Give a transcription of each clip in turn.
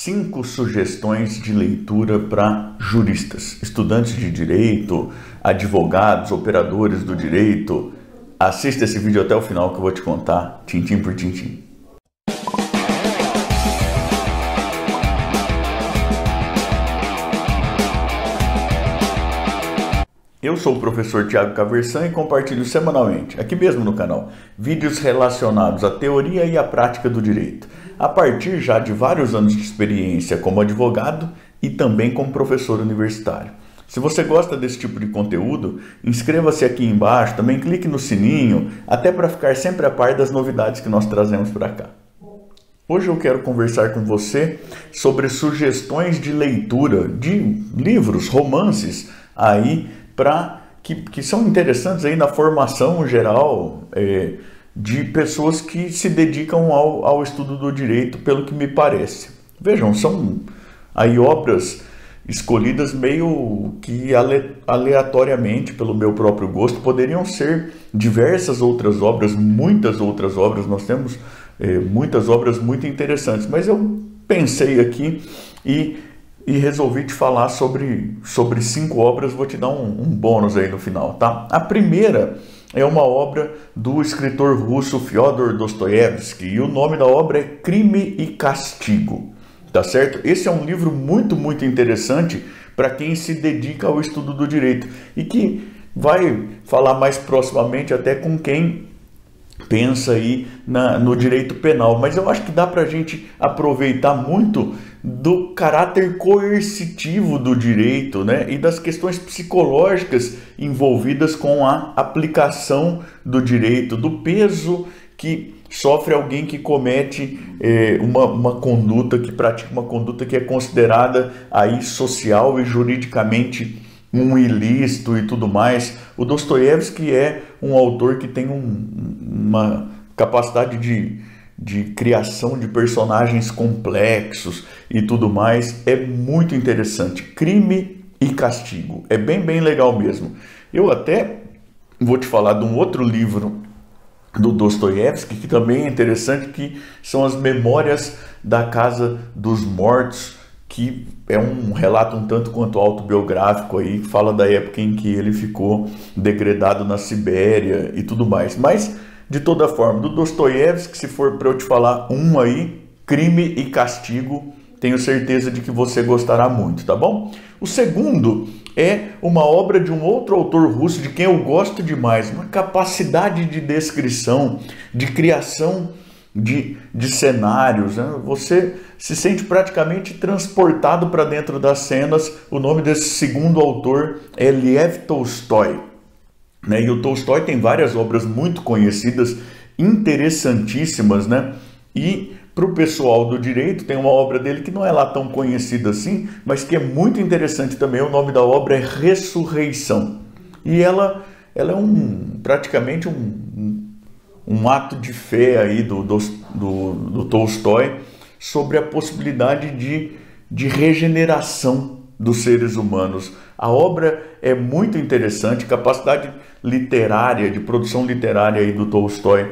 5 sugestões de leitura para juristas, estudantes de direito, advogados, operadores do direito. Assista esse vídeo até o final que eu vou te contar, tintim por tintim. Eu sou o professor Thiago Caversan e compartilho semanalmente, aqui mesmo no canal, vídeos relacionados à teoria e à prática do direito, a partir já de vários anos de experiência como advogado e também como professor universitário. Se você gosta desse tipo de conteúdo, inscreva-se aqui embaixo, também clique no sininho, até para ficar sempre a par das novidades que nós trazemos para cá. Hoje eu quero conversar com você sobre sugestões de leitura de livros, romances, aí que são interessantes aí na formação geral de pessoas que se dedicam ao estudo do direito, pelo que me parece. Vejam, são aí obras escolhidas meio que aleatoriamente pelo meu próprio gosto. Poderiam ser diversas outras obras, muitas outras obras, nós temos muitas obras muito interessantes, mas eu pensei aqui e resolvi te falar sobre 5 obras. Vou te dar um bônus aí no final, tá? A primeira é uma obra do escritor russo Fyodor Dostoiévski e o nome da obra é Crime e Castigo, tá certo? Esse é um livro muito interessante para quem se dedica ao estudo do direito e que vai falar mais proximamente até com quem pensa aí no direito penal, mas eu acho que dá para a gente aproveitar muito do caráter coercitivo do direito, né? E das questões psicológicas envolvidas com a aplicação do direito, do peso que sofre alguém que comete uma conduta, que pratica uma conduta que é considerada aí social e juridicamente um ilícito e tudo mais. O Dostoiévski é um autor que tem uma capacidade de criação de personagens complexos e tudo mais. É muito interessante. Crime e Castigo. É bem legal mesmo. Eu até vou te falar de um outro livro do Dostoiévski que também é interessante, que são as Memórias da Casa dos Mortos, que é um relato um tanto quanto autobiográfico aí, que fala da época em que ele ficou degradado na Sibéria e tudo mais. Mas, de toda forma, do Dostoiévski, se for para eu te falar um aí, Crime e Castigo, tenho certeza de que você gostará muito, tá bom? O segundo é uma obra de um outro autor russo, de quem eu gosto demais, uma capacidade de descrição, de criação de cenários, né? Você se sente praticamente transportado para dentro das cenas. O nome desse segundo autor é Lev Tolstói, né? E o Tolstói tem várias obras muito conhecidas, interessantíssimas, né? E para o pessoal do direito tem uma obra dele que não é lá tão conhecida assim, mas que é muito interessante também. O nome da obra é Ressurreição, e ela é praticamente um ato de fé aí do Tolstói sobre a possibilidade de regeneração dos seres humanos. A obra é muito interessante, capacidade literária, de produção literária aí do Tolstói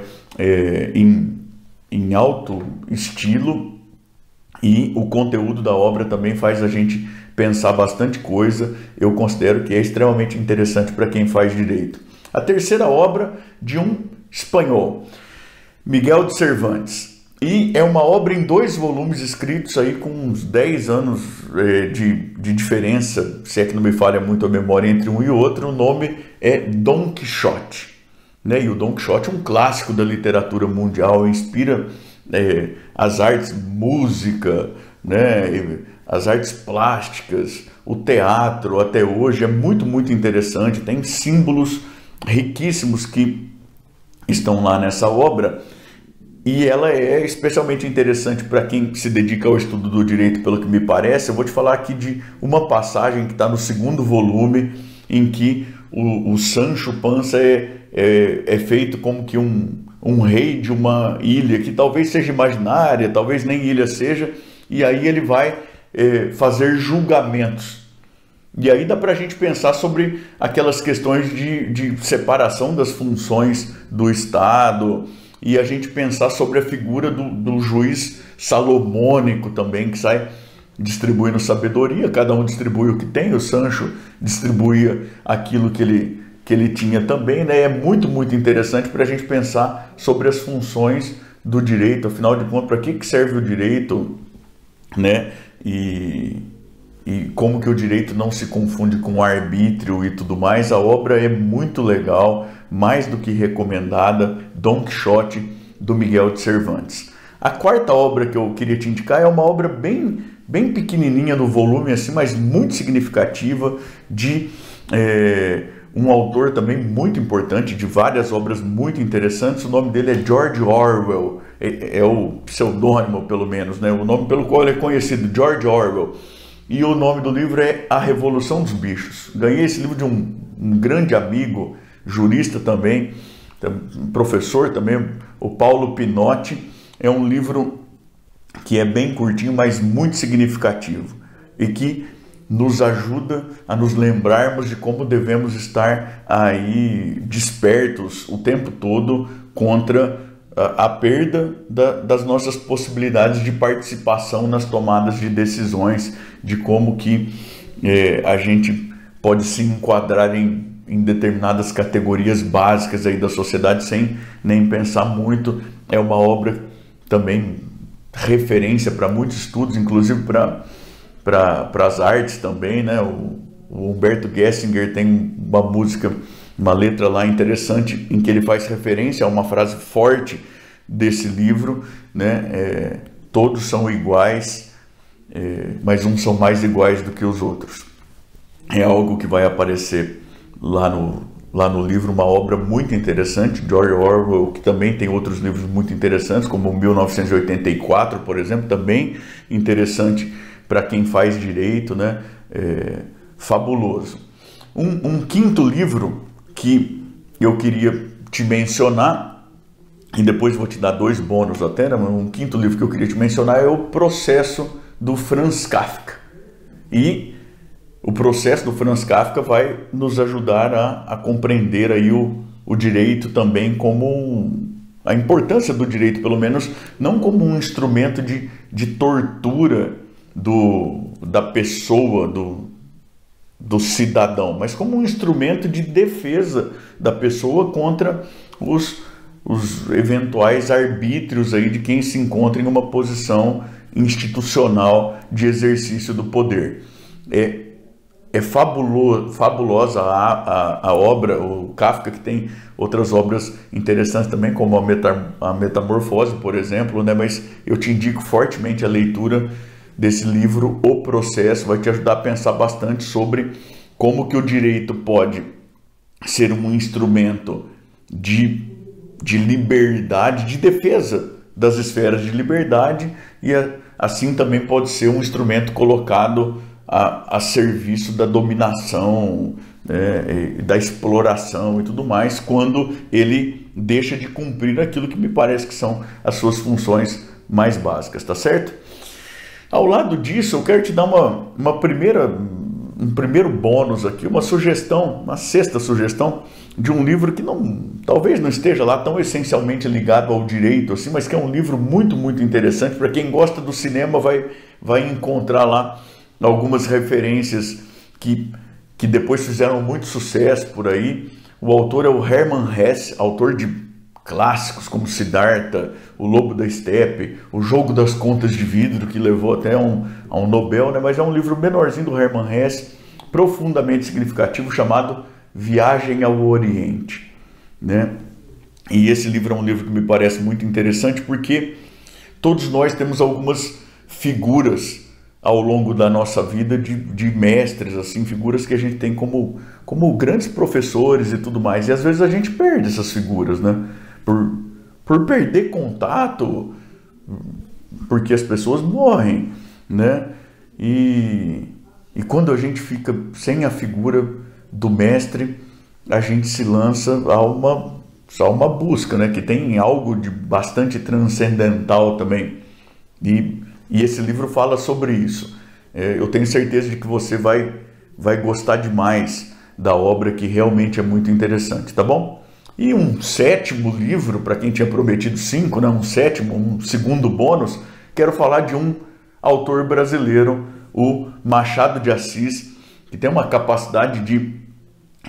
em alto estilo, e o conteúdo da obra também faz a gente pensar bastante coisa. Eu considero que é extremamente interessante para quem faz direito. A terceira obra de um espanhol, Miguel de Cervantes, e é uma obra em 2 volumes, escritos aí com uns 10 anos de diferença, se é que não me falha muito a memória, entre um e outro. O nome é Dom Quixote, né? E o Dom Quixote é um clássico da literatura mundial, inspira as artes, música, né? As artes plásticas, o teatro até hoje. É muito interessante, tem símbolos riquíssimos que estão lá nessa obra, e ela é especialmente interessante para quem se dedica ao estudo do direito, pelo que me parece. Eu vou te falar aqui de uma passagem que está no 2º volume, em que o Sancho Panza é feito como que um rei de uma ilha, que talvez seja imaginária, talvez nem ilha seja, e aí ele vai fazer julgamentos. E aí dá para a gente pensar sobre aquelas questões de separação das funções do Estado, e a gente pensar sobre a figura do juiz salomônico também, que sai distribuindo sabedoria, cada um distribui o que tem, o Sancho distribuía aquilo que ele tinha também, né? É muito, muito interessante para a gente pensar sobre as funções do direito, afinal de contas, para que serve o direito, né? E como que o direito não se confunde com o arbítrio e tudo mais. A obra é muito legal, mais do que recomendada, Dom Quixote, do Miguel de Cervantes. A quarta obra que eu queria te indicar é uma obra bem pequenininha no volume, assim, mas muito significativa, de um autor também muito importante, de várias obras muito interessantes. O nome dele é George Orwell, é o pseudônimo, pelo menos, né? O nome pelo qual ele é conhecido, George Orwell. E o nome do livro é A Revolução dos Bichos. Ganhei esse livro de um grande amigo, jurista também, professor também, o Paulo Pinotti. É um livro que é bem curtinho, mas muito significativo, e que nos ajuda a nos lembrarmos de como devemos estar aí despertos o tempo todo contra a perda das nossas possibilidades de participação nas tomadas de decisões, de como que a gente pode se enquadrar em determinadas categorias básicas aí da sociedade sem nem pensar muito. É uma obra também referência para muitos estudos, inclusive para as artes também, né? O Humberto Gessinger tem uma música, uma letra lá interessante, em que ele faz referência a uma frase forte desse livro, né? Todos são iguais, mas uns são mais iguais do que os outros. É algo que vai aparecer lá no livro, uma obra muito interessante, George Orwell, que também tem outros livros muito interessantes, como 1984, por exemplo, também interessante para quem faz direito, né? Fabuloso. Um quinto livro que eu queria te mencionar, e depois vou te dar 2 bônus até, né? Um quinto livro que eu queria te mencionar é O Processo, do Franz Kafka. E o Processo, do Franz Kafka, vai nos ajudar a compreender aí o direito também como a importância do direito, pelo menos, não como um instrumento de tortura da pessoa, do cidadão, mas como um instrumento de defesa da pessoa contra os eventuais arbítrios aí de quem se encontra em uma posição institucional de exercício do poder. É fabulosa a obra, o Kafka, que tem outras obras interessantes também, como a Metamorfose, por exemplo, né? Mas eu te indico fortemente a leitura desse livro, O Processo. Vai te ajudar a pensar bastante sobre como que o direito pode ser um instrumento de liberdade, de defesa das esferas de liberdade, e assim também pode ser um instrumento colocado a serviço da dominação, né, da exploração e tudo mais, quando ele deixa de cumprir aquilo que me parece que são as suas funções mais básicas, tá certo? Ao lado disso, eu quero te dar um primeiro bônus aqui, uma sugestão, uma sexta sugestão de um livro que talvez não esteja lá tão essencialmente ligado ao direito, assim, mas que é um livro muito, muito interessante. Para quem gosta do cinema, vai encontrar lá algumas referências que depois fizeram muito sucesso por aí. O autor é o Hermann Hesse, autor de clássicos como Siddhartha, O Lobo da Estepe, O Jogo das Contas de Vidro, que levou até a um Nobel, né? Mas é um livro menorzinho do Hermann Hesse, profundamente significativo, chamado Viagem ao Oriente, né? E esse livro é um livro que me parece muito interessante, porque todos nós temos algumas figuras ao longo da nossa vida de mestres, assim, figuras que a gente tem como grandes professores e tudo mais, e às vezes a gente perde essas figuras, né? Por perder contato, porque as pessoas morrem, né? E quando a gente fica sem a figura do mestre, a gente se lança a uma busca, né? Que tem algo de bastante transcendental também. E esse livro fala sobre isso. Eu tenho certeza de que você vai gostar demais da obra, que realmente é muito interessante, tá bom? E um sétimo livro, para quem tinha prometido 5, né? Um segundo bônus, quero falar de um autor brasileiro, o Machado de Assis, que tem uma capacidade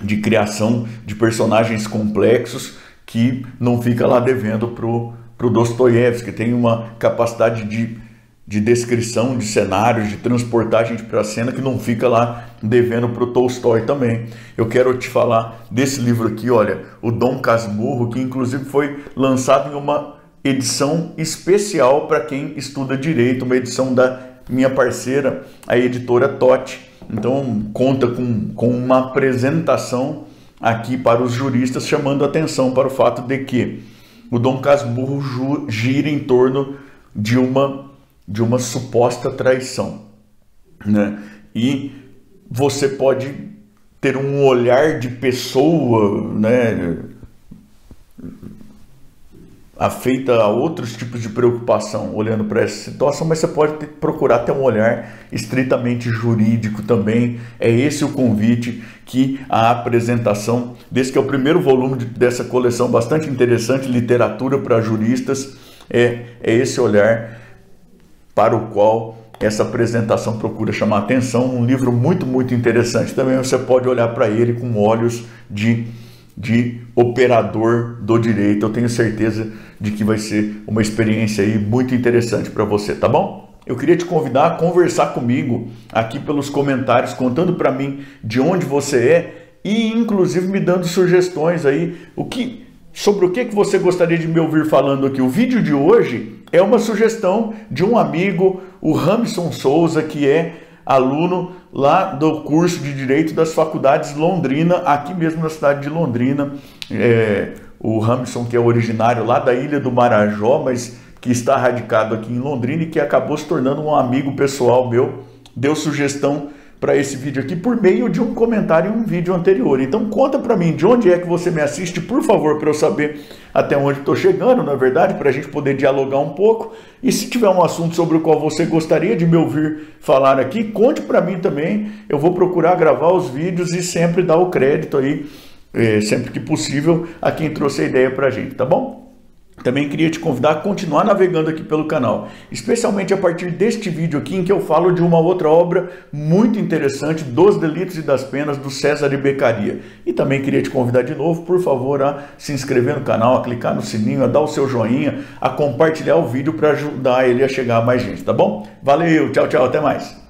de criação de personagens complexos que não fica lá devendo pro Dostoiévski, que tem uma capacidade de descrição de cenários, de transportar a gente para a cena que não fica lá devendo para o Tolstói também. Eu quero te falar desse livro aqui, olha, o Dom Casmurro, que inclusive foi lançado em uma edição especial para quem estuda direito, uma edição da minha parceira, a editora Totti. Então conta com uma apresentação aqui para os juristas, chamando atenção para o fato de que o Dom Casmurro gira em torno de uma suposta traição, né? E você pode ter um olhar de pessoa, né, afeita a outros tipos de preocupação olhando para essa situação, mas você pode procurar ter um olhar estritamente jurídico também. É esse o convite que a apresentação desse, que é o primeiro volume dessa coleção bastante interessante, Literatura para Juristas, é esse olhar para o qual essa apresentação procura chamar atenção. Um livro muito, muito interessante. Também você pode olhar para ele com olhos de operador do direito. Eu tenho certeza de que vai ser uma experiência aí muito interessante para você, tá bom? Eu queria te convidar a conversar comigo aqui pelos comentários, contando para mim de onde você é e inclusive me dando sugestões aí, sobre o que você gostaria de me ouvir falando aqui. O vídeo de hoje é uma sugestão de um amigo, o Ramson Souza, que é aluno lá do curso de Direito das Faculdades Londrina, aqui mesmo na cidade de Londrina. O Ramson, que é originário lá da Ilha do Marajó, mas que está radicado aqui em Londrina e que acabou se tornando um amigo pessoal meu, deu sugestão para esse vídeo aqui por meio de um comentário em um vídeo anterior. Então conta para mim de onde é que você me assiste, por favor, para eu saber até onde estou chegando, na verdade, para a gente poder dialogar um pouco. E se tiver um assunto sobre o qual você gostaria de me ouvir falar aqui, conte para mim também. Eu vou procurar gravar os vídeos e sempre dar o crédito aí, sempre que possível, a quem trouxe a ideia para a gente, tá bom? Também queria te convidar a continuar navegando aqui pelo canal, especialmente a partir deste vídeo aqui, em que eu falo de uma outra obra muito interessante, Dos Delitos e das Penas, do César Beccaria. E também queria te convidar de novo, por favor, a se inscrever no canal, a clicar no sininho, a dar o seu joinha, a compartilhar o vídeo para ajudar ele a chegar a mais gente, tá bom? Valeu, tchau, tchau, até mais!